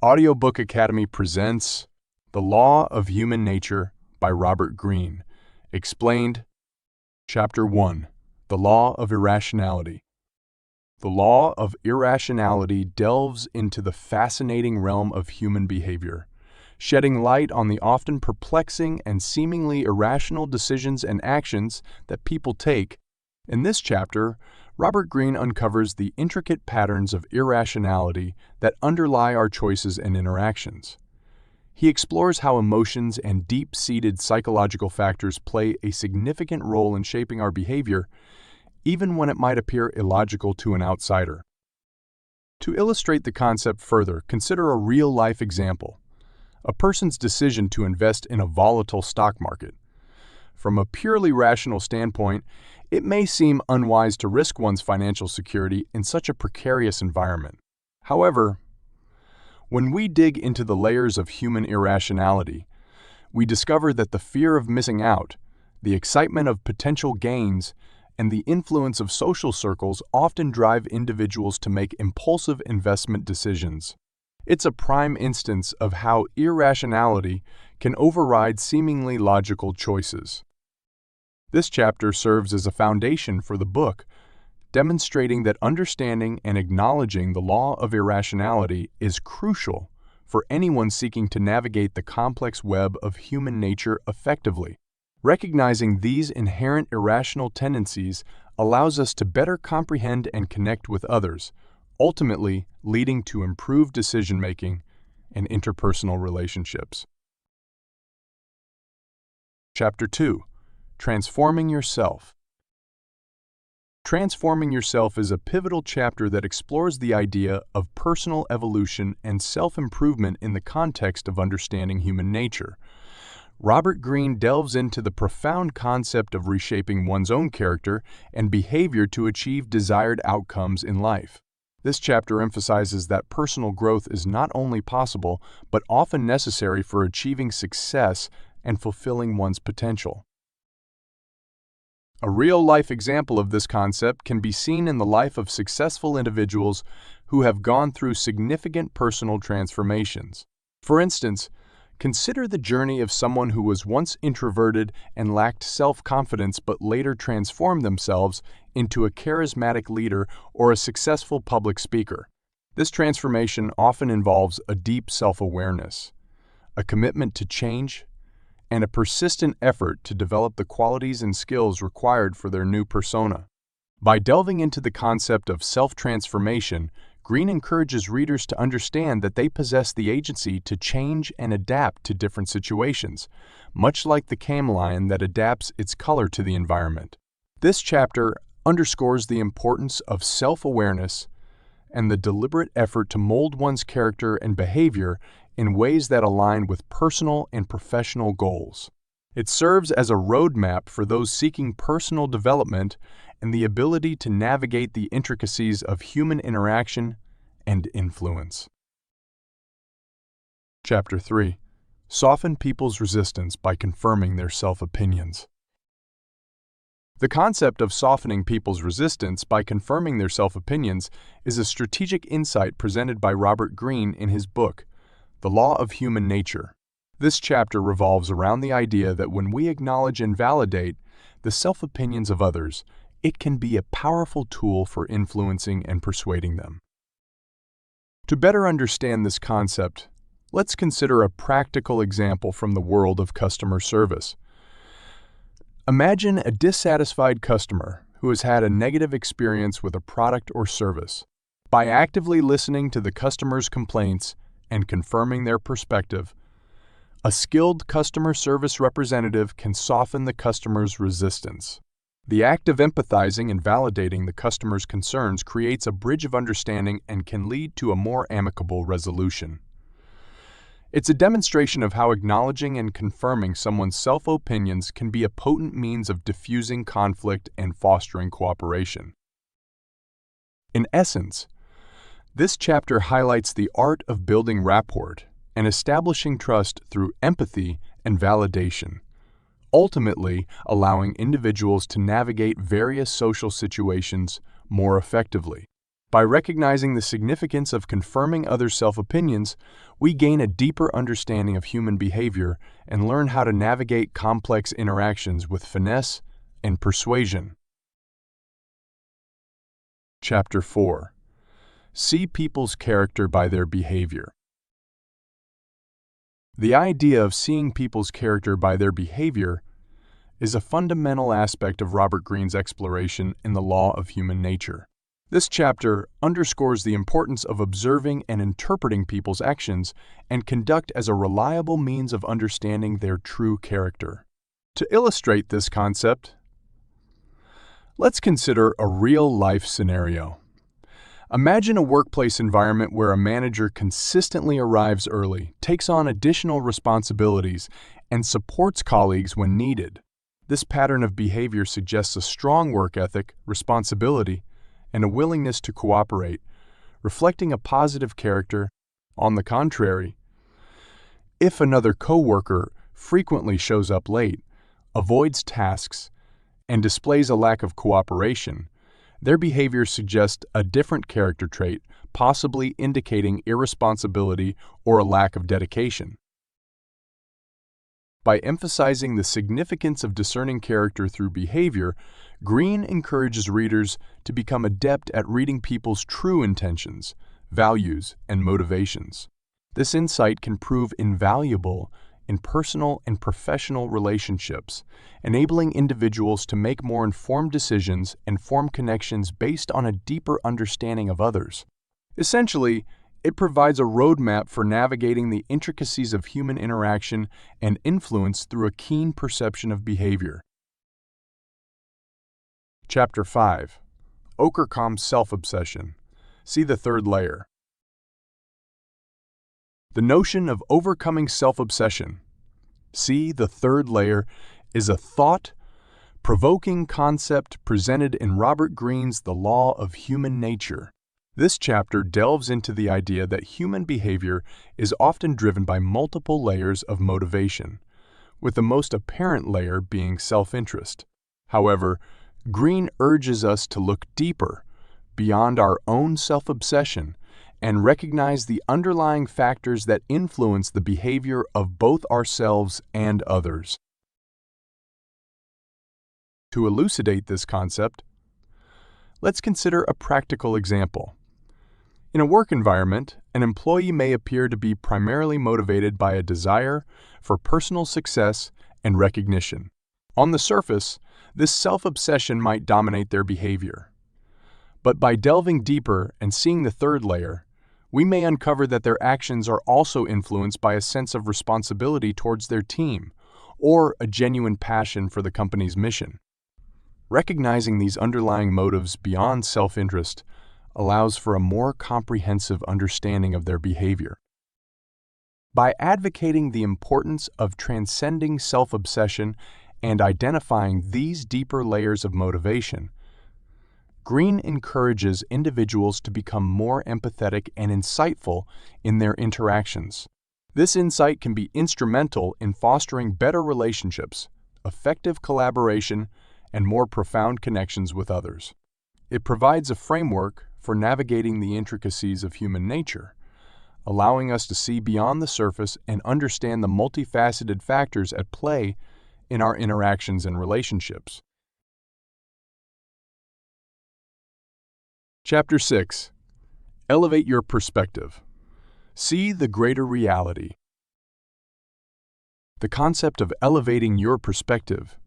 Audiobook Academy presents The Law of Human Nature by Robert Greene. Explained. Chapter 1. The Law of Irrationality. The Law of Irrationality delves into the fascinating realm of human behavior, shedding light on the often perplexing and seemingly irrational decisions and actions that people take. In this chapter, Robert Greene uncovers the intricate patterns of irrationality that underlie our choices and interactions. He explores how emotions and deep-seated psychological factors play a significant role in shaping our behavior, even when it might appear illogical to an outsider. To illustrate the concept further, consider a real-life example: a person's decision to invest in a volatile stock market. From a purely rational standpoint, it may seem unwise to risk one's financial security in such a precarious environment. However, when we dig into the layers of human irrationality, we discover that the fear of missing out, the excitement of potential gains, and the influence of social circles often drive individuals to make impulsive investment decisions. It's a prime instance of how irrationality can override seemingly logical choices. This chapter serves as a foundation for the book, demonstrating that understanding and acknowledging the law of irrationality is crucial for anyone seeking to navigate the complex web of human nature effectively. Recognizing these inherent irrational tendencies allows us to better comprehend and connect with others, ultimately leading to improved decision-making and interpersonal relationships. Chapter 2. Transforming Yourself. Transforming yourself is a pivotal chapter that explores the idea of personal evolution and self-improvement in the context of understanding human nature. Robert Greene delves into the profound concept of reshaping one's own character and behavior to achieve desired outcomes in life. This chapter emphasizes that personal growth is not only possible, but often necessary for achieving success and fulfilling one's potential. A real-life example of this concept can be seen in the life of successful individuals who have gone through significant personal transformations. For instance, consider the journey of someone who was once introverted and lacked self-confidence but later transformed themselves into a charismatic leader or a successful public speaker. This transformation often involves a deep self-awareness, a commitment to change, and a persistent effort to develop the qualities and skills required for their new persona. By delving into the concept of self-transformation, Greene encourages readers to understand that they possess the agency to change and adapt to different situations, much like the chameleon that adapts its color to the environment. This chapter underscores the importance of self-awareness and the deliberate effort to mold one's character and behavior in ways that align with personal and professional goals. It serves as a roadmap for those seeking personal development and the ability to navigate the intricacies of human interaction and influence. Chapter 3. Soften people's resistance by confirming their self-opinions. The concept of softening people's resistance by confirming their self-opinions is a strategic insight presented by Robert Greene in his book, The Law of Human Nature. This chapter revolves around the idea that when we acknowledge and validate the self-opinions of others, it can be a powerful tool for influencing and persuading them. To better understand this concept, let's consider a practical example from the world of customer service. Imagine a dissatisfied customer who has had a negative experience with a product or service. By actively listening to the customer's complaints and confirming their perspective, a skilled customer service representative can soften the customer's resistance. The act of empathizing and validating the customer's concerns creates a bridge of understanding and can lead to a more amicable resolution. It's a demonstration of how acknowledging and confirming someone's self-opinions can be a potent means of diffusing conflict and fostering cooperation. In essence, this chapter highlights the art of building rapport and establishing trust through empathy and validation, ultimately allowing individuals to navigate various social situations more effectively. By recognizing the significance of confirming others' self-opinions, we gain a deeper understanding of human behavior and learn how to navigate complex interactions with finesse and persuasion. Chapter 4. See people's character by their behavior. The idea of seeing people's character by their behavior is a fundamental aspect of Robert Greene's exploration in the law of human nature. This chapter underscores the importance of observing and interpreting people's actions and conduct as a reliable means of understanding their true character. To illustrate this concept, let's consider a real-life scenario. Imagine a workplace environment where a manager consistently arrives early, takes on additional responsibilities, and supports colleagues when needed. This pattern of behavior suggests a strong work ethic, responsibility, and a willingness to cooperate, reflecting a positive character. On the contrary, if another coworker frequently shows up late, avoids tasks, and displays a lack of cooperation, their behavior suggests a different character trait, possibly indicating irresponsibility or a lack of dedication. By emphasizing the significance of discerning character through behavior, Greene encourages readers to become adept at reading people's true intentions, values, and motivations. This insight can prove invaluable in personal and professional relationships, enabling individuals to make more informed decisions and form connections based on a deeper understanding of others. Essentially, it provides a roadmap for navigating the intricacies of human interaction and influence through a keen perception of behavior. Chapter 5. Overcome self-obsession. See the third layer. The notion of overcoming self-obsession, see the third layer, is a thought-provoking concept presented in Robert Greene's The Law of Human Nature. This chapter delves into the idea that human behavior is often driven by multiple layers of motivation, with the most apparent layer being self-interest. However, Greene urges us to look deeper, beyond our own self-obsession, and recognize the underlying factors that influence the behavior of both ourselves and others. To elucidate this concept, let's consider a practical example. In a work environment, an employee may appear to be primarily motivated by a desire for personal success and recognition. On the surface, this self-obsession might dominate their behavior. But by delving deeper and seeing the third layer, we may uncover that their actions are also influenced by a sense of responsibility towards their team or a genuine passion for the company's mission. Recognizing these underlying motives beyond self-interest allows for a more comprehensive understanding of their behavior. By advocating the importance of transcending self-obsession and identifying these deeper layers of motivation, Greene encourages individuals to become more empathetic and insightful in their interactions. This insight can be instrumental in fostering better relationships, effective collaboration, and more profound connections with others. It provides a framework for navigating the intricacies of human nature, allowing us to see beyond the surface and understand the multifaceted factors at play in our interactions and relationships. Chapter 6. Elevate your perspective. See the greater reality. The concept of elevating your perspective,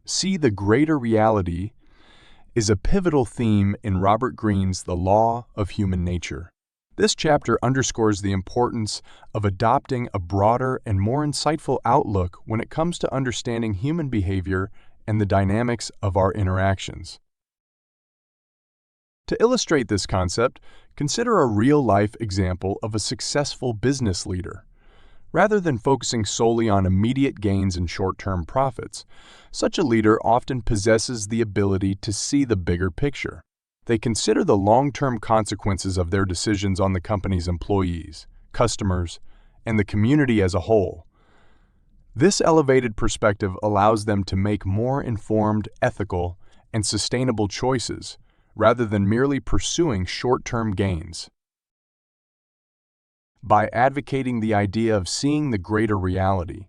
see the greater reality, is a pivotal theme in Robert Greene's The Law of Human Nature. This chapter underscores the importance of adopting a broader and more insightful outlook when it comes to understanding human behavior and the dynamics of our interactions. To illustrate this concept, consider a real-life example of a successful business leader. Rather than focusing solely on immediate gains and short-term profits, such a leader often possesses the ability to see the bigger picture. They consider the long-term consequences of their decisions on the company's employees, customers, and the community as a whole. This elevated perspective allows them to make more informed, ethical, and sustainable choices, rather than merely pursuing short-term gains. By advocating the idea of seeing the greater reality,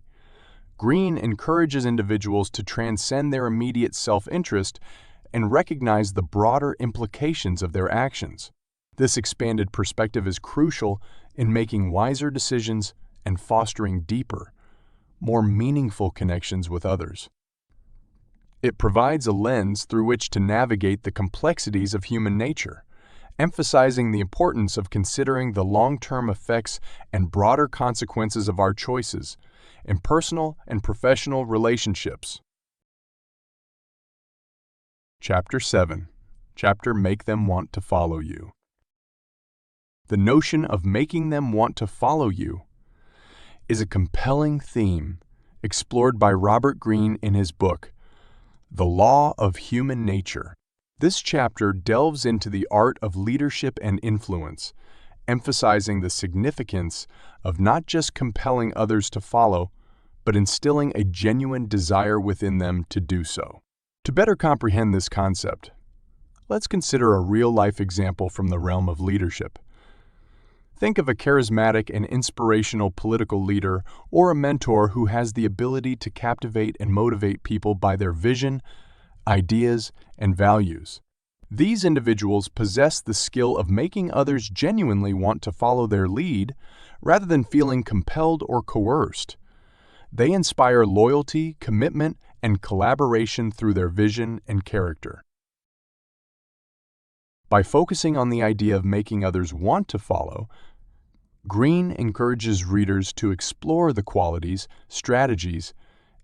Greene encourages individuals to transcend their immediate self-interest and recognize the broader implications of their actions. This expanded perspective is crucial in making wiser decisions and fostering deeper, more meaningful connections with others. It provides a lens through which to navigate the complexities of human nature, emphasizing the importance of considering the long-term effects and broader consequences of our choices in personal and professional relationships. Chapter 7. Make them want to follow you. The notion of making them want to follow you is a compelling theme explored by Robert Greene in his book, The Law of Human Nature. This chapter delves into the art of leadership and influence, emphasizing the significance of not just compelling others to follow, but instilling a genuine desire within them to do so. To better comprehend this concept, let's consider a real-life example from the realm of leadership. Think of a charismatic and inspirational political leader or a mentor who has the ability to captivate and motivate people by their vision, ideas, and values. These individuals possess the skill of making others genuinely want to follow their lead rather than feeling compelled or coerced. They inspire loyalty, commitment, and collaboration through their vision and character. By focusing on the idea of making others want to follow, Greene encourages readers to explore the qualities, strategies,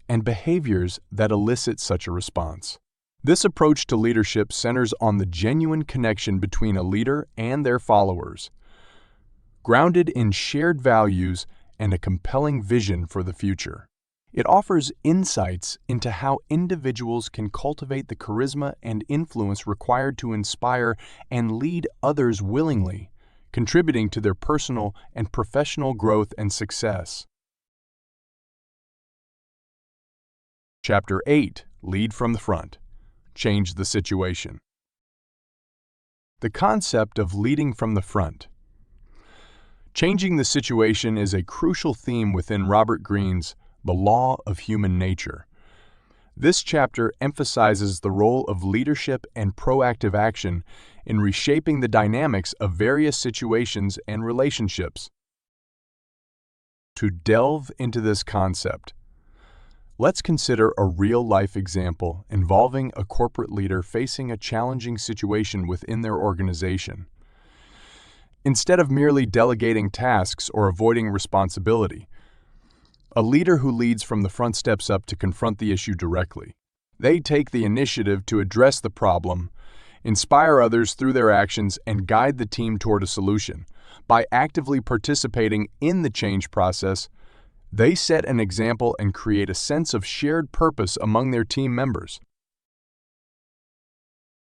and behaviors that elicit such a response. This approach to leadership centers on the genuine connection between a leader and their followers, grounded in shared values and a compelling vision for the future. It offers insights into how individuals can cultivate the charisma and influence required to inspire and lead others willingly, contributing to their personal and professional growth and success. Chapter 8. Lead from the front. Change the situation. The concept of leading from the front. Changing the situation is a crucial theme within Robert Greene's The Law of Human Nature. This chapter emphasizes the role of leadership and proactive action in reshaping the dynamics of various situations and relationships. To delve into this concept, let's consider a real-life example involving a corporate leader facing a challenging situation within their organization. Instead of merely delegating tasks or avoiding responsibility, a leader who leads from the front steps up to confront the issue directly. They take the initiative to address the problem, inspire others through their actions, and guide the team toward a solution. By actively participating in the change process, they set an example and create a sense of shared purpose among their team members.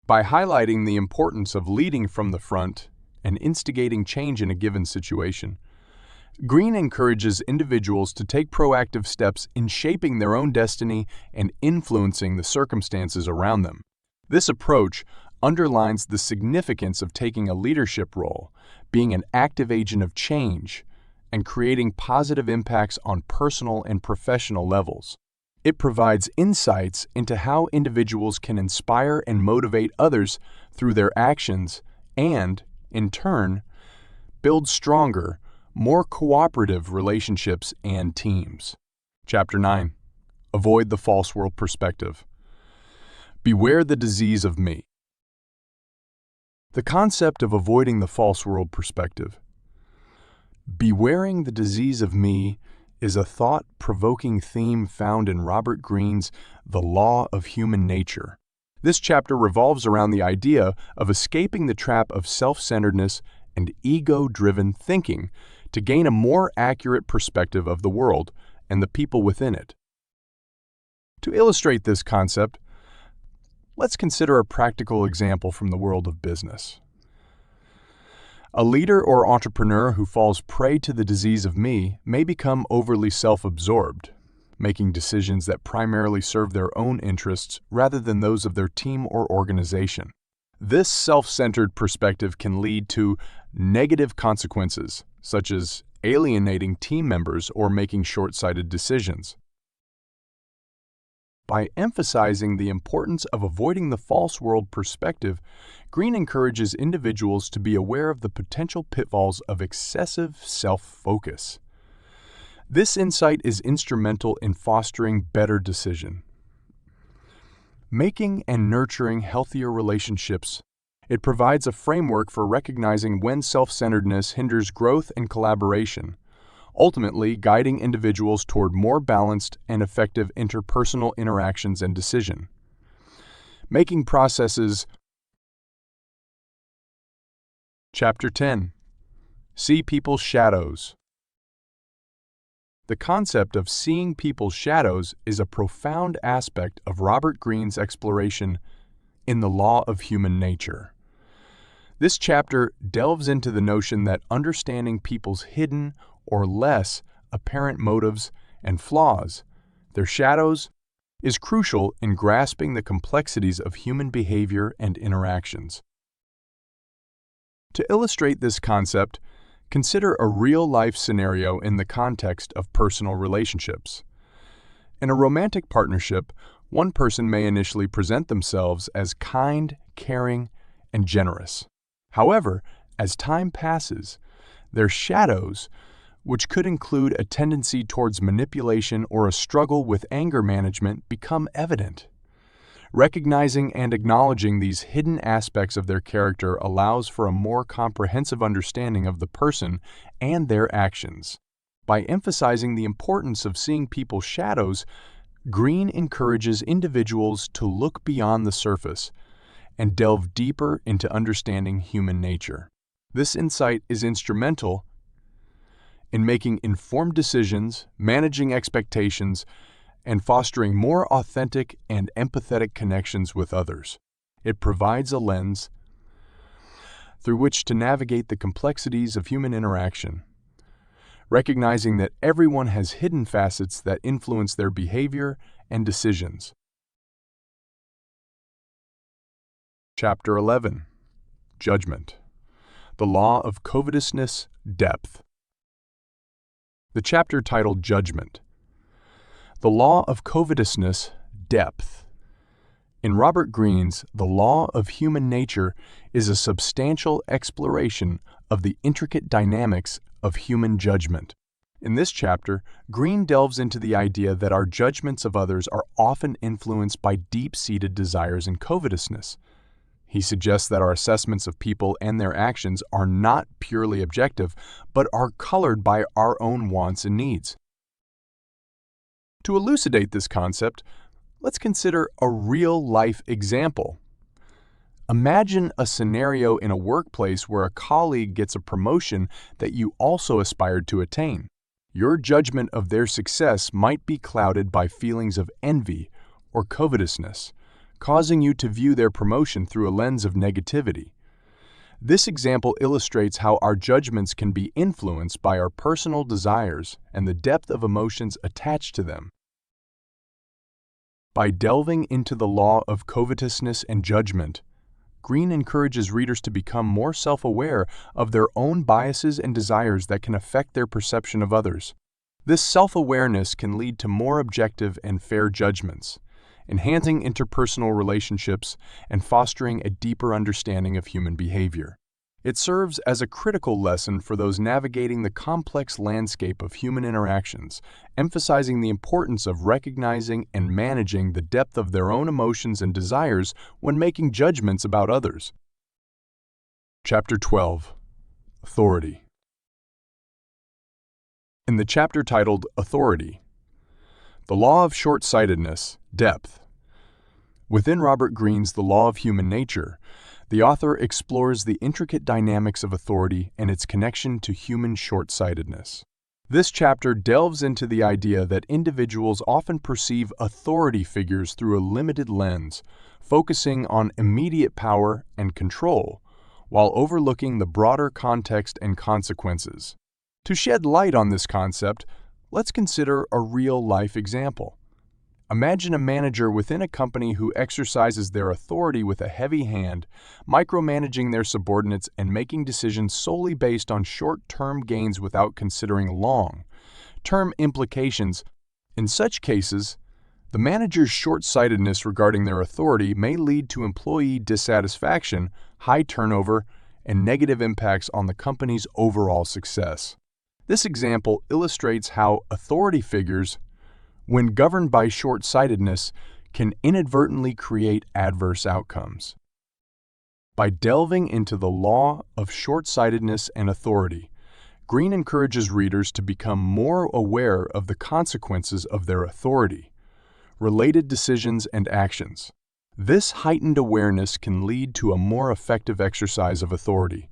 By highlighting the importance of leading from the front and instigating change in a given situation, Greene encourages individuals to take proactive steps in shaping their own destiny and influencing the circumstances around them. This approach underlines the significance of taking a leadership role, being an active agent of change, and creating positive impacts on personal and professional levels. It provides insights into how individuals can inspire and motivate others through their actions and, in turn, build stronger, more cooperative relationships and teams. Chapter 9. Avoid the false world perspective. Beware the disease of me. The concept of avoiding the false world perspective. Bewaring the disease of me is a thought-provoking theme found in Robert Greene's The Law of Human Nature. This chapter revolves around the idea of escaping the trap of self-centeredness and ego-driven thinking to gain a more accurate perspective of the world and the people within it. To illustrate this concept, let's consider a practical example from the world of business. A leader or entrepreneur who falls prey to the disease of me may become overly self-absorbed, making decisions that primarily serve their own interests rather than those of their team or organization. This self-centered perspective can lead to negative consequences, such as alienating team members or making short-sighted decisions. By emphasizing the importance of avoiding the false world perspective, Greene encourages individuals to be aware of the potential pitfalls of excessive self-focus. This insight is instrumental in fostering better decision making and nurturing healthier relationships. It provides a framework for recognizing when self-centeredness hinders growth and collaboration, ultimately guiding individuals toward more balanced and effective interpersonal interactions and decision making processes. Chapter 10. See People's Shadows. The concept of seeing people's shadows is a profound aspect of Robert Greene's exploration in the Law of Human Nature. This chapter delves into the notion that understanding people's hidden or less apparent motives and flaws, their shadows, is crucial in grasping the complexities of human behavior and interactions. To illustrate this concept, consider a real-life scenario in the context of personal relationships. In a romantic partnership, one person may initially present themselves as kind, caring, and generous. However, as time passes, their shadows, which could include a tendency towards manipulation or a struggle with anger management, become evident. Recognizing and acknowledging these hidden aspects of their character allows for a more comprehensive understanding of the person and their actions. By emphasizing the importance of seeing people's shadows, Greene encourages individuals to look beyond the surface and delve deeper into understanding human nature. This insight is instrumental in making informed decisions, managing expectations, and fostering more authentic and empathetic connections with others. It provides a lens through which to navigate the complexities of human interaction, recognizing that everyone has hidden facets that influence their behavior and decisions. Chapter 11. Judgment. The Law of Covetousness, Depth. The chapter titled Judgment. The Law of Covetousness, Depth. In Robert Greene's The Law of Human Nature is a substantial exploration of the intricate dynamics of human judgment. In this chapter, Greene delves into the idea that our judgments of others are often influenced by deep-seated desires and covetousness. He suggests that our assessments of people and their actions are not purely objective, but are colored by our own wants and needs. To elucidate this concept, let's consider a real-life example. Imagine a scenario in a workplace where a colleague gets a promotion that you also aspired to attain. Your judgment of their success might be clouded by feelings of envy or covetousness, causing you to view their promotion through a lens of negativity. This example illustrates how our judgments can be influenced by our personal desires and the depth of emotions attached to them. By delving into the law of covetousness and judgment, Greene encourages readers to become more self-aware of their own biases and desires that can affect their perception of others. This self-awareness can lead to more objective and fair judgments, enhancing interpersonal relationships and fostering a deeper understanding of human behavior. It serves as a critical lesson for those navigating the complex landscape of human interactions, emphasizing the importance of recognizing and managing the depth of their own emotions and desires when making judgments about others. Chapter 12. Authority. In the chapter titled Authority, the Law of Short-Sightedness, Depth. Within Robert Greene's The Law of Human Nature, the author explores the intricate dynamics of authority and its connection to human short-sightedness. This chapter delves into the idea that individuals often perceive authority figures through a limited lens, focusing on immediate power and control, while overlooking the broader context and consequences. To shed light on this concept, let's consider a real-life example. Imagine a manager within a company who exercises their authority with a heavy hand, micromanaging their subordinates and making decisions solely based on short-term gains without considering long-term implications. In such cases, the manager's short-sightedness regarding their authority may lead to employee dissatisfaction, high turnover, and negative impacts on the company's overall success. This example illustrates how authority figures, when governed by short-sightedness, can inadvertently create adverse outcomes. By delving into the law of short-sightedness and authority, Greene encourages readers to become more aware of the consequences of their authority, related decisions, and actions. This heightened awareness can lead to a more effective exercise of authority,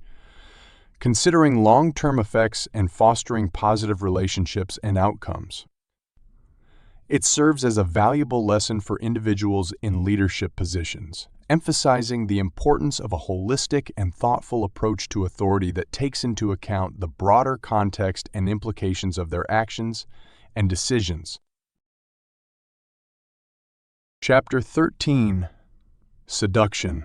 considering long-term effects and fostering positive relationships and outcomes. It serves as a valuable lesson for individuals in leadership positions, emphasizing the importance of a holistic and thoughtful approach to authority that takes into account the broader context and implications of their actions and decisions. Chapter 13. Seduction.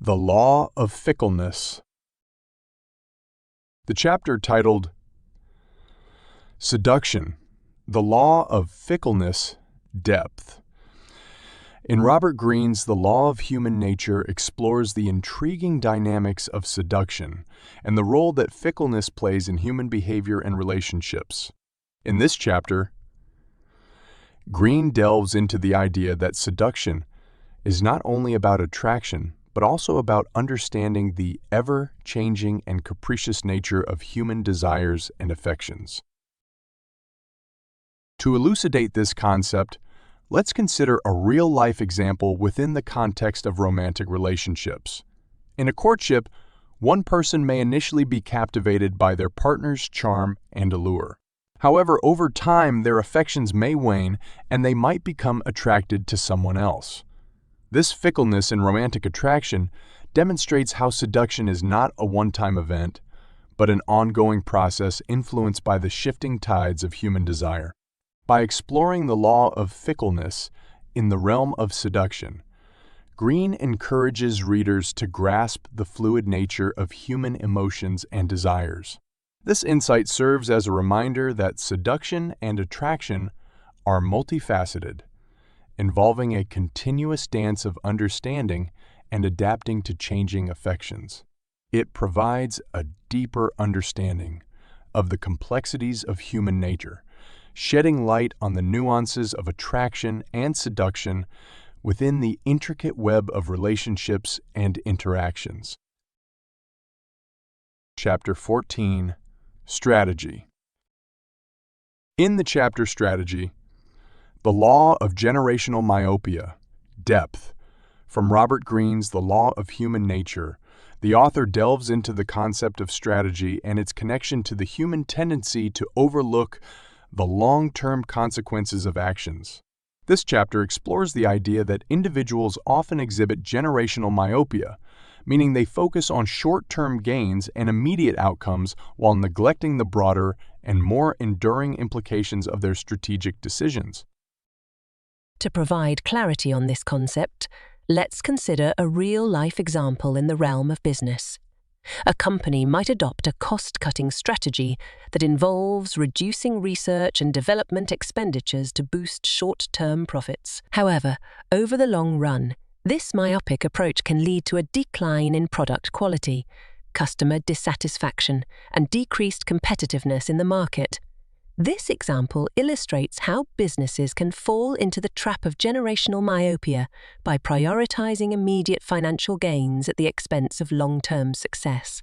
The Law of Fickleness. The chapter titled Seduction, the Law of Fickleness, Depth. In Robert Greene's The Law of Human Nature explores the intriguing dynamics of seduction and the role that fickleness plays in human behavior and relationships. In this chapter, Greene delves into the idea that seduction is not only about attraction, but also about understanding the ever-changing and capricious nature of human desires and affections. To elucidate this concept, let's consider a real-life example within the context of romantic relationships. In a courtship, one person may initially be captivated by their partner's charm and allure. However, over time, their affections may wane and they might become attracted to someone else. This fickleness in romantic attraction demonstrates how seduction is not a one-time event, but an ongoing process influenced by the shifting tides of human desire. By exploring the law of fickleness in the realm of seduction, Greene encourages readers to grasp the fluid nature of human emotions and desires. This insight serves as a reminder that seduction and attraction are multifaceted, involving a continuous dance of understanding and adapting to changing affections. It provides a deeper understanding of the complexities of human nature, shedding light on the nuances of attraction and seduction within the intricate web of relationships and interactions. Chapter 14. Strategy. In the chapter Strategy, the Law of Generational Myopia, Depth, from Robert Greene's The Law of Human Nature, the author delves into the concept of strategy and its connection to the human tendency to overlook the long-term consequences of actions. This chapter explores the idea that individuals often exhibit generational myopia, meaning they focus on short-term gains and immediate outcomes while neglecting the broader and more enduring implications of their strategic decisions. To provide clarity on this concept, let's consider a real-life example in the realm of business. A company might adopt a cost-cutting strategy that involves reducing research and development expenditures to boost short-term profits. However, over the long run, this myopic approach can lead to a decline in product quality, customer dissatisfaction, and decreased competitiveness in the market. This example illustrates how businesses can fall into the trap of generational myopia by prioritizing immediate financial gains at the expense of long-term success.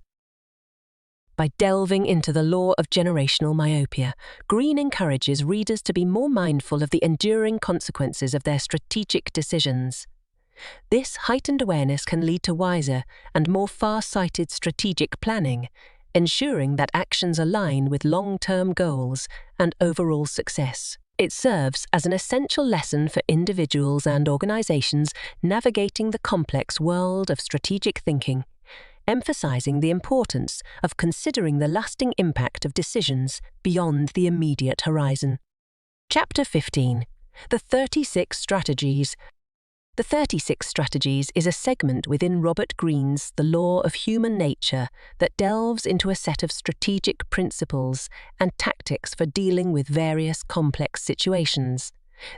By delving into the law of generational myopia, Greene encourages readers to be more mindful of the enduring consequences of their strategic decisions. This heightened awareness can lead to wiser and more far-sighted strategic planning, ensuring that actions align with long-term goals and overall success. It serves as an essential lesson for individuals and organizations navigating the complex world of strategic thinking, emphasizing the importance of considering the lasting impact of decisions beyond the immediate horizon. Chapter 15. The 36 Strategies. The 36 Strategies is a segment within Robert Greene's The Law of Human Nature that delves into a set of strategic principles and tactics for dealing with various complex situations.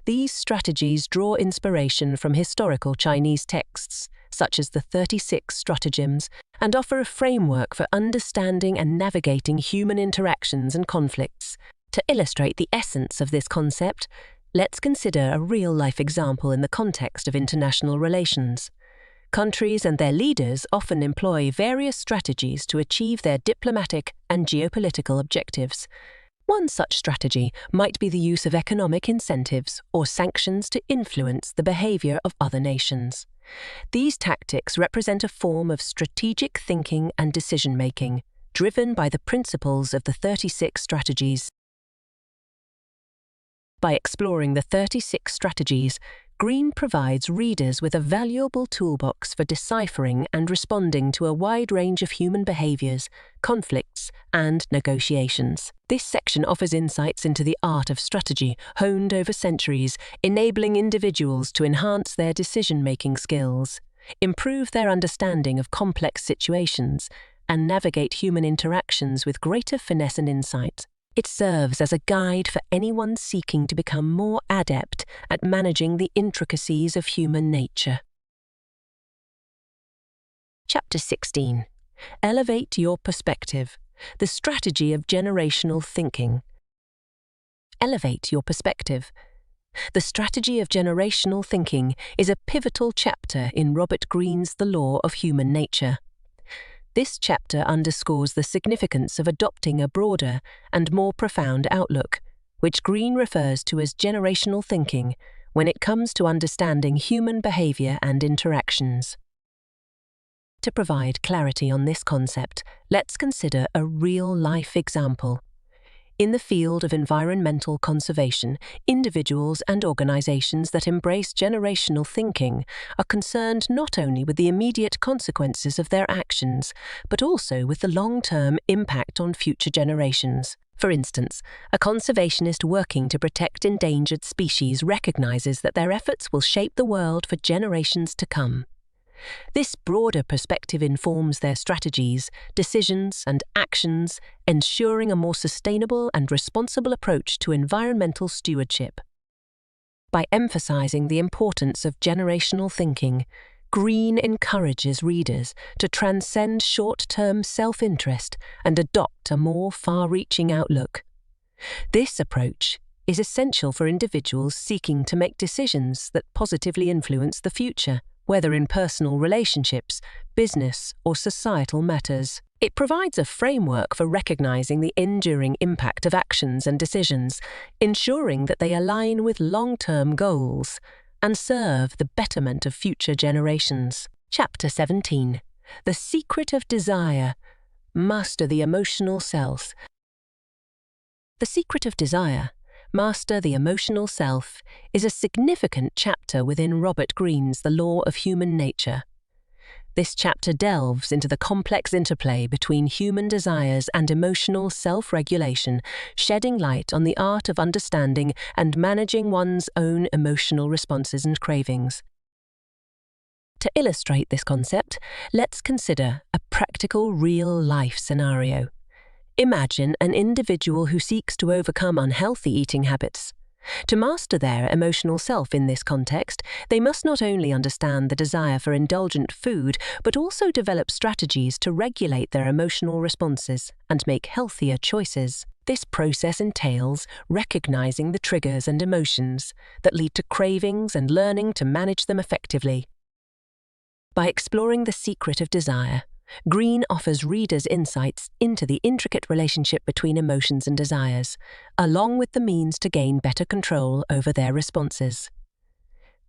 These strategies draw inspiration from historical Chinese texts, such as the 36 Stratagems, and offer a framework for understanding and navigating human interactions and conflicts. To illustrate the essence of this concept, let's consider a real-life example in the context of international relations. Countries and their leaders often employ various strategies to achieve their diplomatic and geopolitical objectives. One such strategy might be the use of economic incentives or sanctions to influence the behavior of other nations. These tactics represent a form of strategic thinking and decision-making, driven by the principles of the 36 Strategies. By exploring the 36 Strategies, Greene provides readers with a valuable toolbox for deciphering and responding to a wide range of human behaviors, conflicts, and negotiations. This section offers insights into the art of strategy, honed over centuries, enabling individuals to enhance their decision-making skills, improve their understanding of complex situations, and navigate human interactions with greater finesse and insight. It serves as a guide for anyone seeking to become more adept at managing the intricacies of human nature. Chapter 16. Elevate Your Perspective. The Strategy of Generational Thinking. Elevate your perspective. The strategy of generational thinking is a pivotal chapter in Robert Greene's The Law of Human Nature. This chapter underscores the significance of adopting a broader and more profound outlook, which Greene refers to as generational thinking, when it comes to understanding human behavior and interactions. To provide clarity on this concept, let's consider a real-life example. In the field of environmental conservation, individuals and organizations that embrace generational thinking are concerned not only with the immediate consequences of their actions, but also with the long-term impact on future generations. For instance, a conservationist working to protect endangered species recognizes that their efforts will shape the world for generations to come. This broader perspective informs their strategies, decisions, and actions, ensuring a more sustainable and responsible approach to environmental stewardship. By emphasizing the importance of generational thinking, Greene encourages readers to transcend short-term self-interest and adopt a more far-reaching outlook. This approach is essential for individuals seeking to make decisions that positively influence the future, whether in personal relationships, business, or societal matters. It provides a framework for recognizing the enduring impact of actions and decisions, ensuring that they align with long-term goals and serve the betterment of future generations. Chapter 17. The Secret of Desire. Master the Emotional Self. The Secret of Desire. Master the Emotional Self is a significant chapter within Robert Greene's The Law of Human Nature. This chapter delves into the complex interplay between human desires and emotional self-regulation, shedding light on the art of understanding and managing one's own emotional responses and cravings. To illustrate this concept, let's consider a practical real-life scenario. Imagine an individual who seeks to overcome unhealthy eating habits. To master their emotional self in this context, they must not only understand the desire for indulgent food, but also develop strategies to regulate their emotional responses and make healthier choices. This process entails recognizing the triggers and emotions that lead to cravings and learning to manage them effectively. By exploring the secret of desire, Greene offers readers insights into the intricate relationship between emotions and desires, along with the means to gain better control over their responses.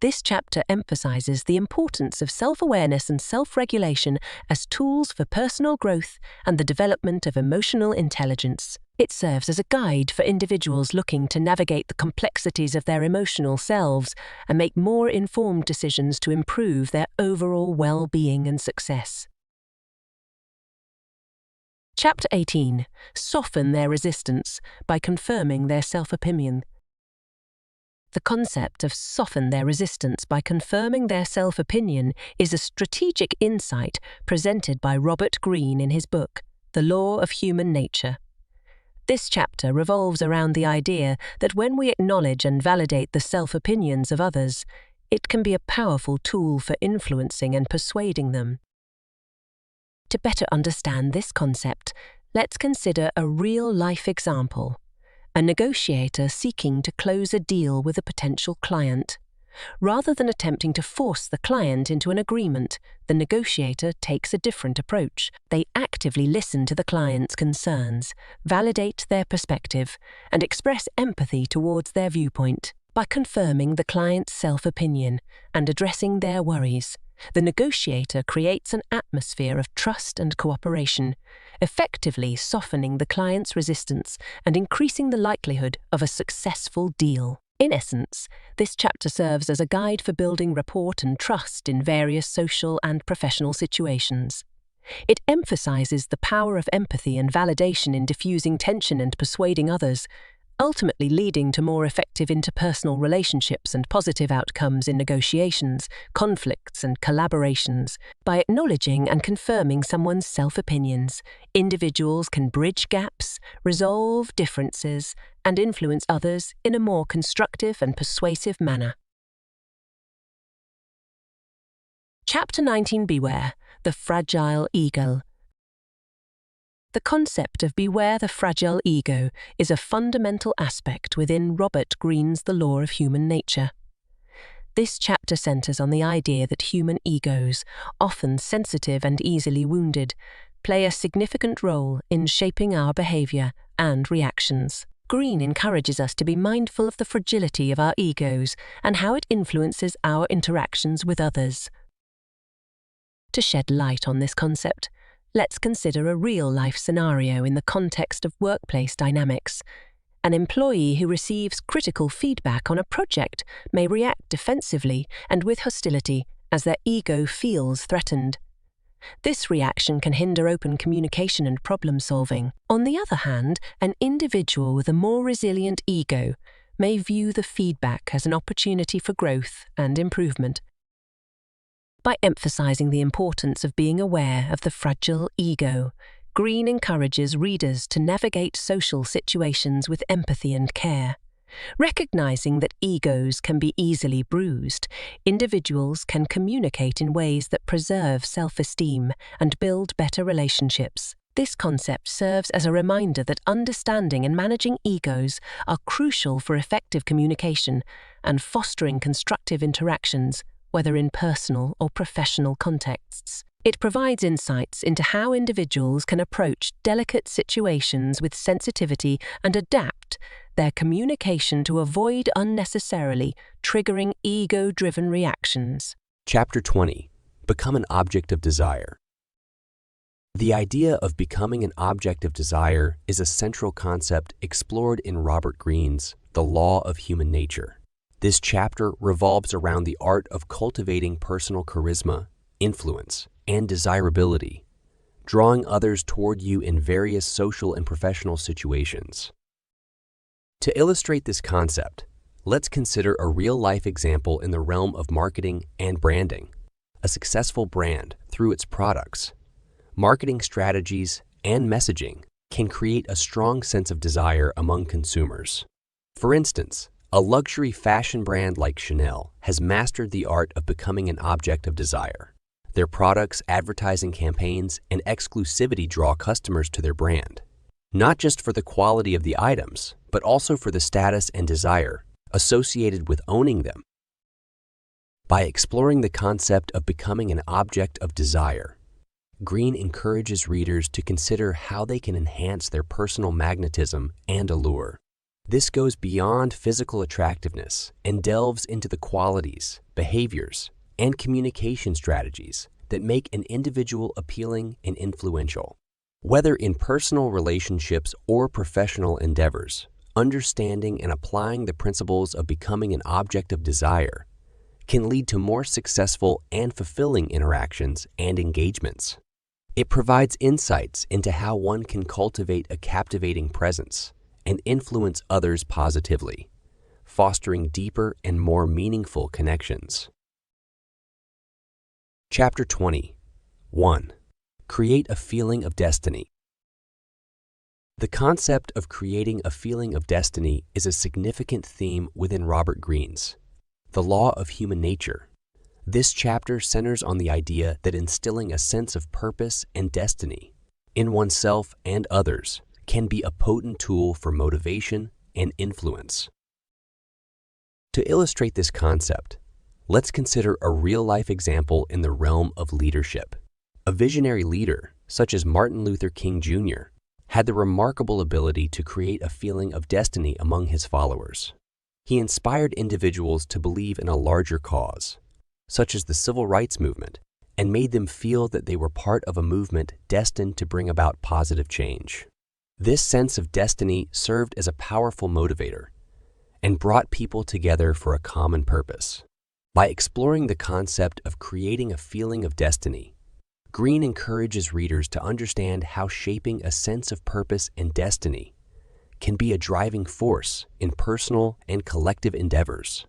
This chapter emphasizes the importance of self-awareness and self-regulation as tools for personal growth and the development of emotional intelligence. It serves as a guide for individuals looking to navigate the complexities of their emotional selves and make more informed decisions to improve their overall well-being and success. Chapter 18. Soften their resistance by confirming their self-opinion. The concept of soften their resistance by confirming their self-opinion is a strategic insight presented by Robert Greene in his book, The Law of Human Nature. This chapter revolves around the idea that when we acknowledge and validate the self-opinions of others, it can be a powerful tool for influencing and persuading them. To better understand this concept, let's consider a real-life example. A negotiator seeking to close a deal with a potential client. Rather than attempting to force the client into an agreement, the negotiator takes a different approach. They actively listen to the client's concerns, validate their perspective, and express empathy towards their viewpoint. By confirming the client's self-opinion and addressing their worries, the negotiator creates an atmosphere of trust and cooperation, effectively softening the client's resistance and increasing the likelihood of a successful deal. In essence, this chapter serves as a guide for building rapport and trust in various social and professional situations. It emphasizes the power of empathy and validation in diffusing tension and persuading others, ultimately leading to more effective interpersonal relationships and positive outcomes in negotiations, conflicts, and collaborations. By acknowledging and confirming someone's self-opinions, individuals can bridge gaps, resolve differences, and influence others in a more constructive and persuasive manner. Chapter 19. Beware the fragile ego. The concept of beware the fragile ego is a fundamental aspect within Robert Greene's The Law of Human Nature. This chapter centers on the idea that human egos, often sensitive and easily wounded, play a significant role in shaping our behavior and reactions. Greene encourages us to be mindful of the fragility of our egos and how it influences our interactions with others. To shed light on this concept, let's consider a real-life scenario in the context of workplace dynamics. An employee who receives critical feedback on a project may react defensively and with hostility as their ego feels threatened. This reaction can hinder open communication and problem-solving. On the other hand, an individual with a more resilient ego may view the feedback as an opportunity for growth and improvement. By emphasizing the importance of being aware of the fragile ego, Greene encourages readers to navigate social situations with empathy and care. Recognizing that egos can be easily bruised, individuals can communicate in ways that preserve self-esteem and build better relationships. This concept serves as a reminder that understanding and managing egos are crucial for effective communication and fostering constructive interactions, whether in personal or professional contexts. It provides insights into how individuals can approach delicate situations with sensitivity and adapt their communication to avoid unnecessarily triggering ego-driven reactions. Chapter 20. Become an object of desire. The idea of becoming an object of desire is a central concept explored in Robert Greene's The Law of Human Nature. This chapter revolves around the art of cultivating personal charisma, influence, and desirability, drawing others toward you in various social and professional situations. To illustrate this concept, let's consider a real-life example in the realm of marketing and branding. A successful brand, through its products, marketing strategies, and messaging, can create a strong sense of desire among consumers. For instance, a luxury fashion brand like Chanel has mastered the art of becoming an object of desire. Their products, advertising campaigns, and exclusivity draw customers to their brand, not just for the quality of the items, but also for the status and desire associated with owning them. By exploring the concept of becoming an object of desire, Greene encourages readers to consider how they can enhance their personal magnetism and allure. This goes beyond physical attractiveness and delves into the qualities, behaviors, and communication strategies that make an individual appealing and influential. Whether in personal relationships or professional endeavors, understanding and applying the principles of becoming an object of desire can lead to more successful and fulfilling interactions and engagements. It provides insights into how one can cultivate a captivating presence and influence others positively, fostering deeper and more meaningful connections. Chapter 20. 1. Create a feeling of destiny. The concept of creating a feeling of destiny is a significant theme within Robert Greene's The Law of Human Nature. This chapter centers on the idea that instilling a sense of purpose and destiny in oneself and others can be a potent tool for motivation and influence. To illustrate this concept, let's consider a real-life example in the realm of leadership. A visionary leader, such as Martin Luther King Jr., had the remarkable ability to create a feeling of destiny among his followers. He inspired individuals to believe in a larger cause, such as the civil rights movement, and made them feel that they were part of a movement destined to bring about positive change. This sense of destiny served as a powerful motivator and brought people together for a common purpose. By exploring the concept of creating a feeling of destiny, Greene encourages readers to understand how shaping a sense of purpose and destiny can be a driving force in personal and collective endeavors.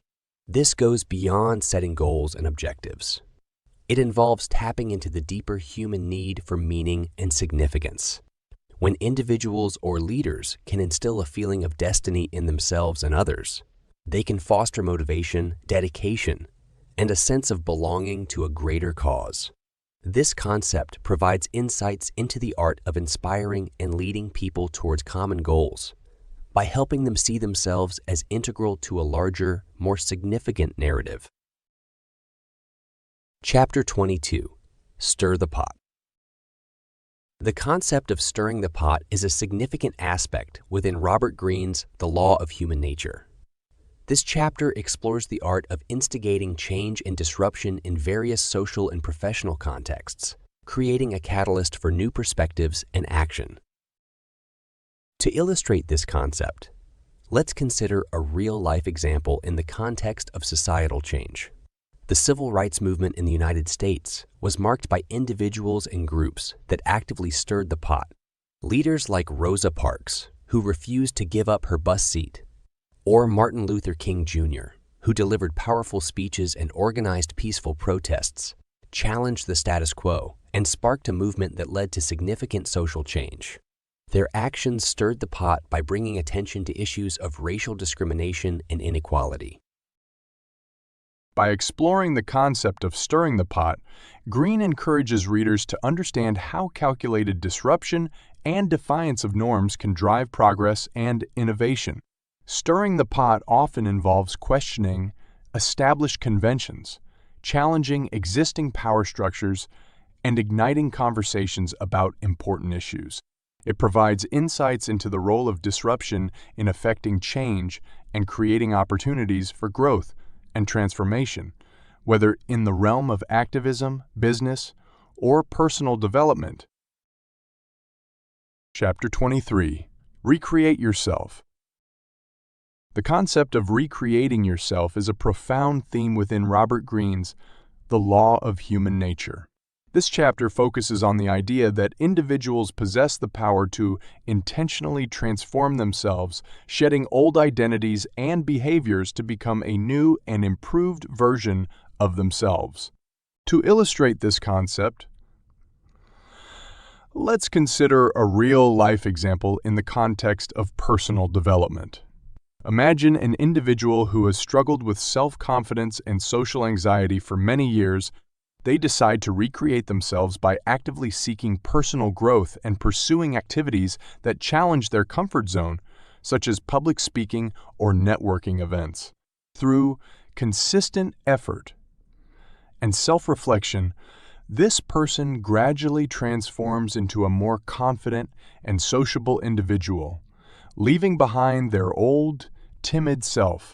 This goes beyond setting goals and objectives. It involves tapping into the deeper human need for meaning and significance. When individuals or leaders can instill a feeling of destiny in themselves and others, they can foster motivation, dedication, and a sense of belonging to a greater cause. This concept provides insights into the art of inspiring and leading people towards common goals by helping them see themselves as integral to a larger, more significant narrative. Chapter 22. Stir the pot. The concept of stirring the pot is a significant aspect within Robert Greene's The Law of Human Nature. This chapter explores the art of instigating change and disruption in various social and professional contexts, creating a catalyst for new perspectives and action. To illustrate this concept, let's consider a real-life example in the context of societal change. The civil rights movement in the United States was marked by individuals and groups that actively stirred the pot. Leaders like Rosa Parks, who refused to give up her bus seat, or Martin Luther King Jr., who delivered powerful speeches and organized peaceful protests, challenged the status quo and sparked a movement that led to significant social change. Their actions stirred the pot by bringing attention to issues of racial discrimination and inequality. By exploring the concept of stirring the pot, Greene encourages readers to understand how calculated disruption and defiance of norms can drive progress and innovation. Stirring the pot often involves questioning established conventions, challenging existing power structures, and igniting conversations about important issues. It provides insights into the role of disruption in affecting change and creating opportunities for growth and transformation, whether in the realm of activism, business, or personal development. Chapter 23. Recreate yourself. The concept of recreating yourself is a profound theme within Robert Greene's The Law of Human Nature. This chapter focuses on the idea that individuals possess the power to intentionally transform themselves, shedding old identities and behaviors to become a new and improved version of themselves. To illustrate this concept, let's consider a real-life example in the context of personal development. Imagine an individual who has struggled with self-confidence and social anxiety for many years. They decide to recreate themselves by actively seeking personal growth and pursuing activities that challenge their comfort zone, such as public speaking or networking events. Through consistent effort and self-reflection, this person gradually transforms into a more confident and sociable individual, leaving behind their old, timid self.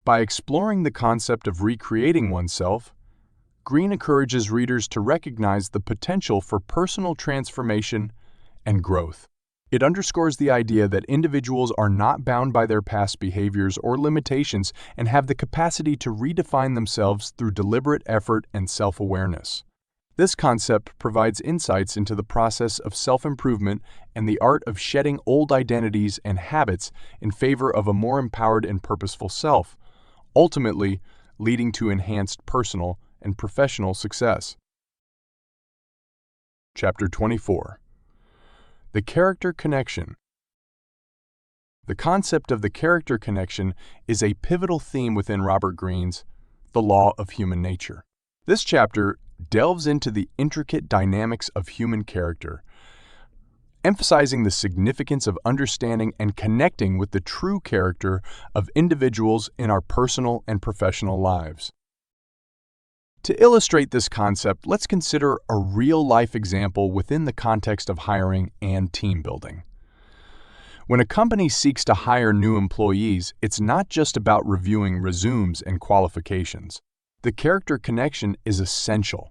By exploring the concept of recreating oneself, Greene encourages readers to recognize the potential for personal transformation and growth. It underscores the idea that individuals are not bound by their past behaviors or limitations and have the capacity to redefine themselves through deliberate effort and self-awareness. This concept provides insights into the process of self-improvement and the art of shedding old identities and habits in favor of a more empowered and purposeful self, ultimately leading to enhanced personal and professional success. Chapter 24. The Character Connection. The concept of the character connection is a pivotal theme within Robert Greene's The Law of Human Nature. This chapter delves into the intricate dynamics of human character, emphasizing the significance of understanding and connecting with the true character of individuals in our personal and professional lives. To illustrate this concept, let's consider a real-life example within the context of hiring and team building. When a company seeks to hire new employees, it's not just about reviewing resumes and qualifications. The character connection is essential.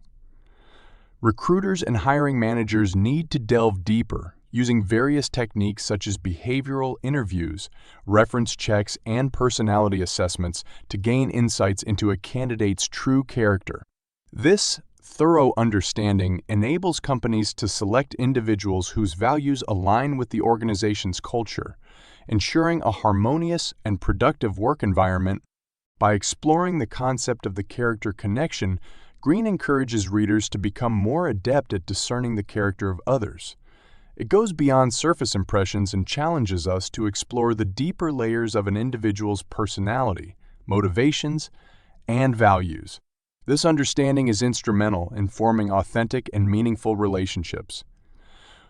Recruiters and hiring managers need to delve deeper, using various techniques such as behavioral interviews, reference checks, and personality assessments to gain insights into a candidate's true character. This thorough understanding enables companies to select individuals whose values align with the organization's culture, ensuring a harmonious and productive work environment. By exploring the concept of the character connection, Greene encourages readers to become more adept at discerning the character of others. It goes beyond surface impressions and challenges us to explore the deeper layers of an individual's personality, motivations, and values. This understanding is instrumental in forming authentic and meaningful relationships,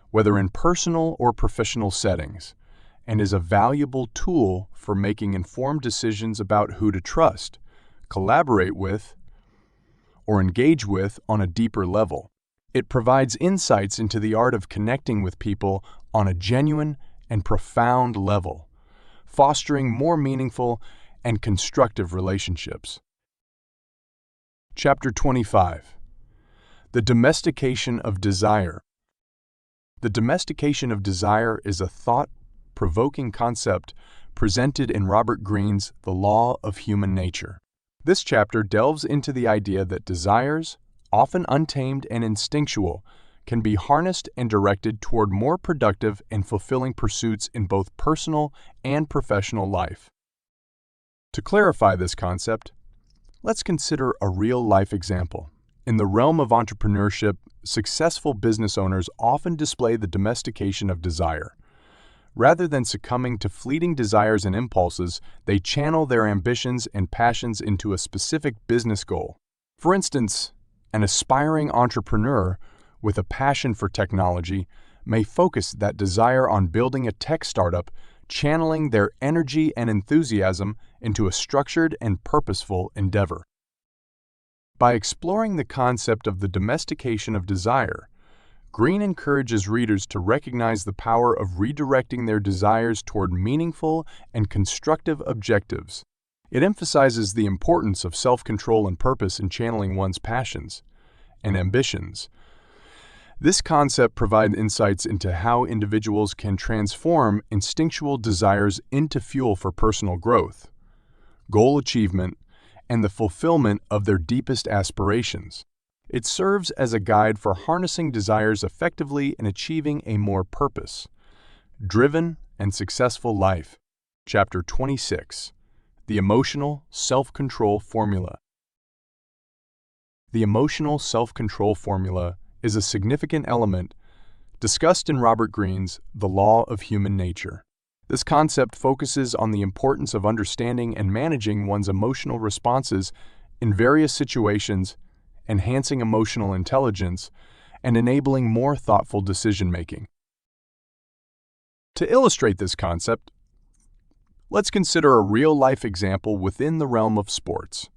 whether in personal or professional settings, and is a valuable tool for making informed decisions about who to trust, collaborate with, or engage with on a deeper level. It provides insights into the art of connecting with people on a genuine and profound level, fostering more meaningful and constructive relationships. Chapter 25. The Domestication of Desire. The domestication of desire is a thought-provoking concept presented in Robert Greene's The Law of Human Nature. This chapter delves into the idea that desires, often untamed and instinctual, can be harnessed and directed toward more productive and fulfilling pursuits in both personal and professional life. To clarify this concept, let's consider a real-life example. In the realm of entrepreneurship, successful business owners often display the domestication of desire. Rather than succumbing to fleeting desires and impulses, they channel their ambitions and passions into a specific business goal. For instance, an aspiring entrepreneur with a passion for technology may focus that desire on building a tech startup, channeling their energy and enthusiasm into a structured and purposeful endeavor. By exploring the concept of the domestication of desire, Greene encourages readers to recognize the power of redirecting their desires toward meaningful and constructive objectives. It emphasizes the importance of self-control and purpose in channeling one's passions and ambitions. This concept provides insights into how individuals can transform instinctual desires into fuel for personal growth, goal achievement, and the fulfillment of their deepest aspirations. It serves as a guide for harnessing desires effectively and achieving a more purpose-driven and successful life. Chapter 26. The Emotional Self-Control Formula. The emotional self-control formula is a significant element discussed in Robert Greene's The Law of Human Nature. This concept focuses on the importance of understanding and managing one's emotional responses in various situations, enhancing emotional intelligence, and enabling more thoughtful decision-making. To illustrate this concept, let's consider a real-life example within the realm of sports.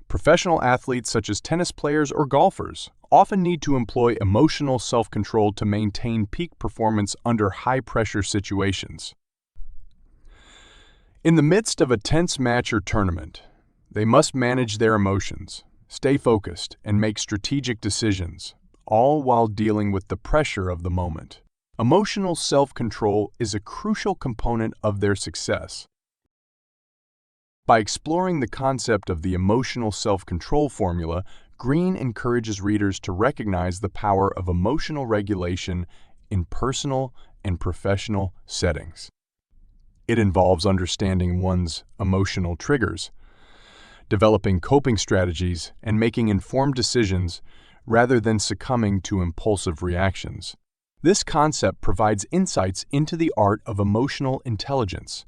Professional athletes such as tennis players or golfers often need to employ emotional self-control to maintain peak performance under high-pressure situations. In the midst of a tense match or tournament, they must manage their emotions, stay focused, and make strategic decisions, all while dealing with the pressure of the moment. Emotional self-control is a crucial component of their success. By exploring the concept of the emotional self-control formula, Greene encourages readers to recognize the power of emotional regulation in personal and professional settings. It involves understanding one's emotional triggers, developing coping strategies, and making informed decisions rather than succumbing to impulsive reactions. This concept provides insights into the art of emotional intelligence,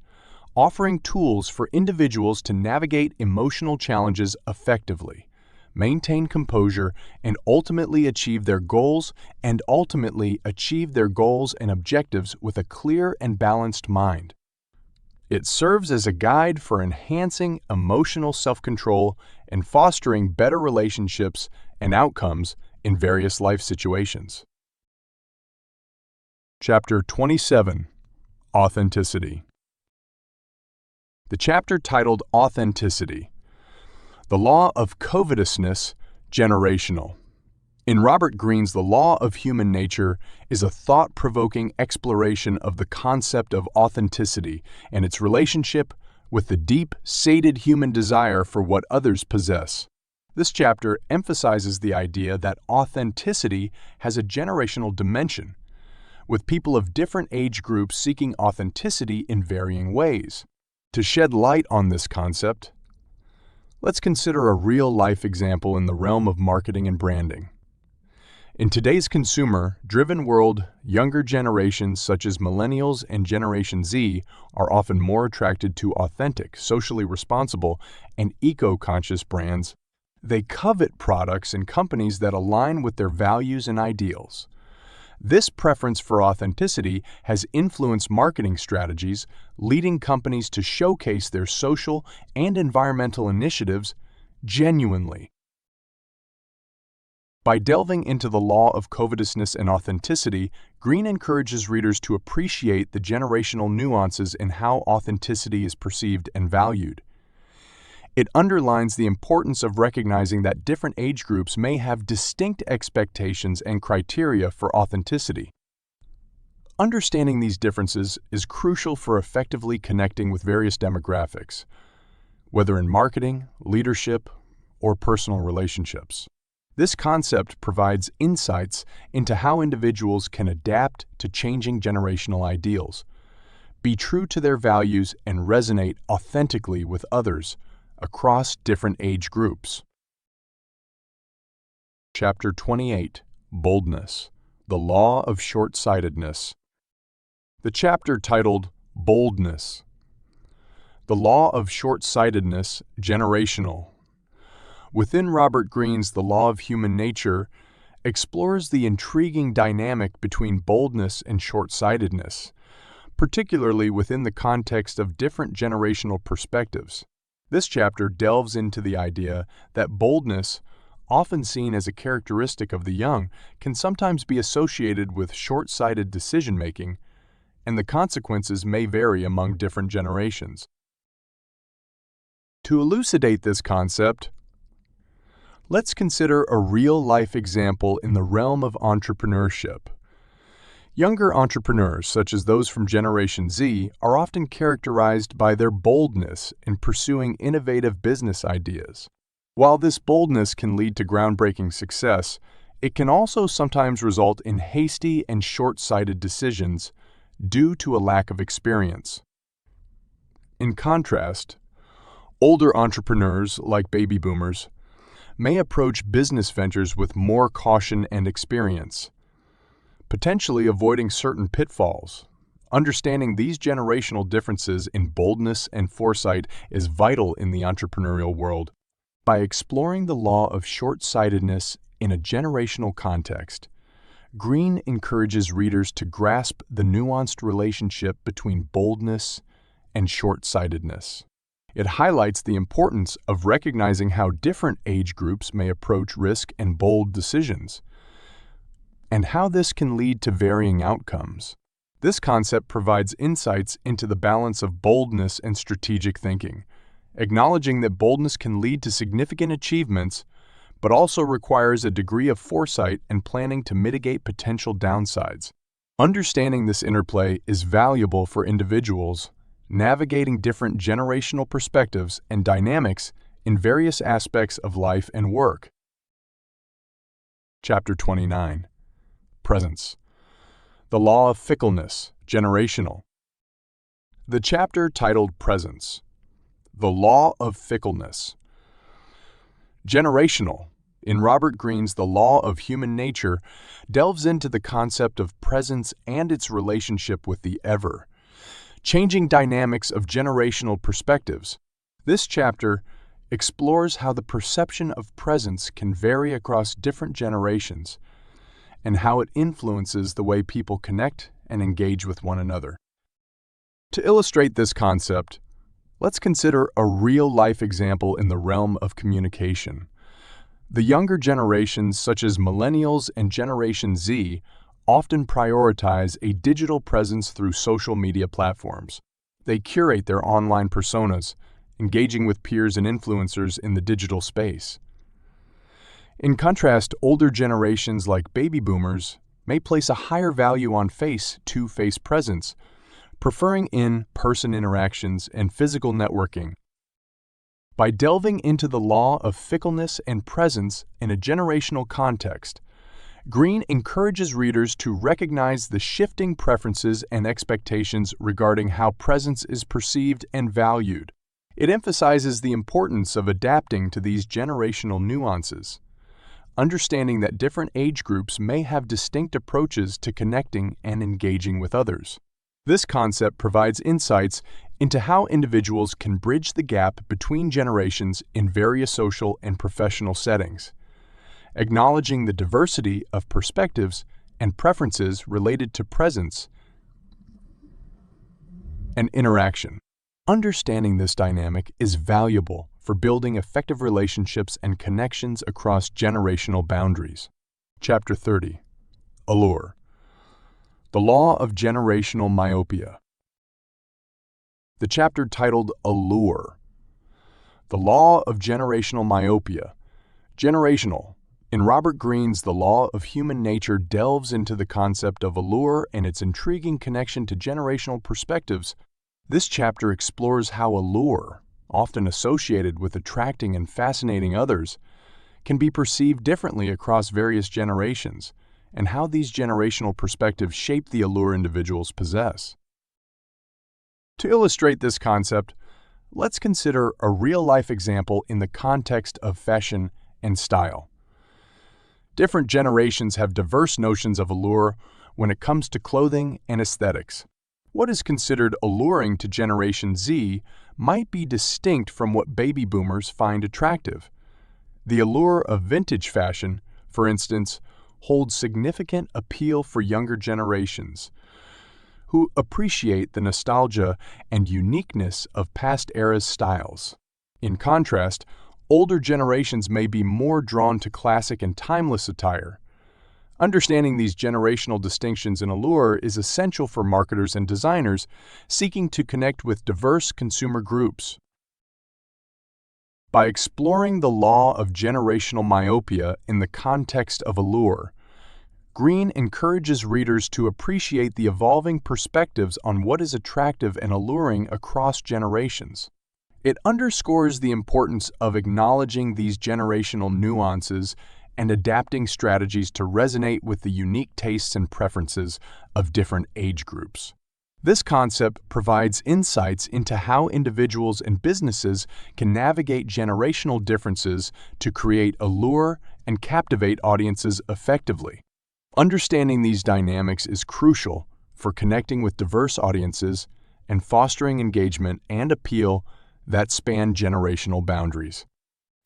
offering tools for individuals to navigate emotional challenges effectively, maintain composure, and ultimately achieve their goals and objectives with a clear and balanced mind. It serves as a guide for enhancing emotional self-control and fostering better relationships and outcomes in various life situations. Chapter 27: Authenticity. The chapter titled Authenticity: The Law of Covetousness, Generational. In Robert Greene's The Law of Human Nature is a thought-provoking exploration of the concept of authenticity and its relationship with the deep, sated human desire for what others possess. This chapter emphasizes the idea that authenticity has a generational dimension, with people of different age groups seeking authenticity in varying ways. To shed light on this concept, let's consider a real-life example in the realm of marketing and branding. In today's consumer-driven world, younger generations such as Millennials and Generation Z are often more attracted to authentic, socially responsible, and eco-conscious brands. They covet products and companies that align with their values and ideals. This preference for authenticity has influenced marketing strategies, leading companies to showcase their social and environmental initiatives genuinely. By delving into the law of covetousness and authenticity, Greene encourages readers to appreciate the generational nuances in how authenticity is perceived and valued. It underlines the importance of recognizing that different age groups may have distinct expectations and criteria for authenticity. Understanding these differences is crucial for effectively connecting with various demographics, whether in marketing, leadership, or personal relationships. This concept provides insights into how individuals can adapt to changing generational ideals, be true to their values, and resonate authentically with others across different age groups. Chapter 28: Boldness: The Law of Short-Sightedness. The chapter titled Boldness: The Law of Short-Sightedness, Generational, within Robert Greene's The Law of Human Nature, explores the intriguing dynamic between boldness and short-sightedness, particularly within the context of different generational perspectives. This chapter delves into the idea that boldness, often seen as a characteristic of the young, can sometimes be associated with short-sighted decision-making, and the consequences may vary among different generations. To elucidate this concept, let's consider a real-life example in the realm of entrepreneurship. Younger entrepreneurs, such as those from Generation Z, are often characterized by their boldness in pursuing innovative business ideas. While this boldness can lead to groundbreaking success, it can also sometimes result in hasty and short-sighted decisions due to a lack of experience. In contrast, older entrepreneurs, like baby boomers, may approach business ventures with more caution and experience, potentially avoiding certain pitfalls. Understanding these generational differences in boldness and foresight is vital in the entrepreneurial world. By exploring the law of short-sightedness in a generational context, Greene encourages readers to grasp the nuanced relationship between boldness and short-sightedness. It highlights the importance of recognizing how different age groups may approach risk and bold decisions, and how this can lead to varying outcomes. This concept provides insights into the balance of boldness and strategic thinking, acknowledging that boldness can lead to significant achievements, but also requires a degree of foresight and planning to mitigate potential downsides. Understanding this interplay is valuable for individuals navigating different generational perspectives and dynamics in various aspects of life and work. Chapter 29. Presence. The Law of Fickleness, Generational. The chapter titled Presence. The Law of Fickleness. Generational, in Robert Greene's The Law of Human Nature, delves into the concept of presence and its relationship with the ever-changing dynamics of generational perspectives. This chapter explores how the perception of presence can vary across different generations and how it influences the way people connect and engage with one another. To illustrate this concept, let's consider a real-life example in the realm of communication. The younger generations, such as Millennials and Generation Z, often prioritize a digital presence through social media platforms. They curate their online personas, engaging with peers and influencers in the digital space. In contrast, older generations like baby boomers may place a higher value on face-to-face presence, preferring in-person interactions and physical networking. By delving into the law of fickleness and presence in a generational context, Greene encourages readers to recognize the shifting preferences and expectations regarding how presence is perceived and valued. It emphasizes the importance of adapting to these generational nuances, understanding that different age groups may have distinct approaches to connecting and engaging with others. This concept provides insights into how individuals can bridge the gap between generations in various social and professional settings, acknowledging the diversity of perspectives and preferences related to presence and interaction. Understanding this dynamic is valuable for building effective relationships and connections across generational boundaries. Chapter 30. Allure. The Law of Generational Myopia. The chapter titled Allure. The Law of Generational Myopia. Generational, in Robert Greene's The Law of Human Nature, delves into the concept of allure and its intriguing connection to generational perspectives. This chapter explores how allure, often associated with attracting and fascinating others, can be perceived differently across various generations, and how these generational perspectives shape the allure individuals possess. To illustrate this concept, let's consider a real-life example in the context of fashion and style. Different generations have diverse notions of allure when it comes to clothing and aesthetics. What is considered alluring to Generation Z might be distinct from what baby boomers find attractive. The allure of vintage fashion, for instance, holds significant appeal for younger generations, who appreciate the nostalgia and uniqueness of past eras' styles. In contrast, older generations may be more drawn to classic and timeless attire. Understanding these generational distinctions in allure is essential for marketers and designers seeking to connect with diverse consumer groups. By exploring the law of generational myopia in the context of allure, Greene encourages readers to appreciate the evolving perspectives on what is attractive and alluring across generations. It underscores the importance of acknowledging these generational nuances and adapting strategies to resonate with the unique tastes and preferences of different age groups. This concept provides insights into how individuals and businesses can navigate generational differences to create allure and captivate audiences effectively. Understanding these dynamics is crucial for connecting with diverse audiences and fostering engagement and appeal that span generational boundaries.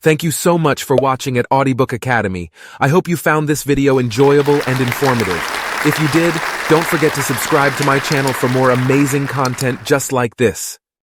Thank you so much for watching at Audiobook Academy. I hope you found this video enjoyable and informative. If you did, don't forget to subscribe to my channel for more amazing content just like this.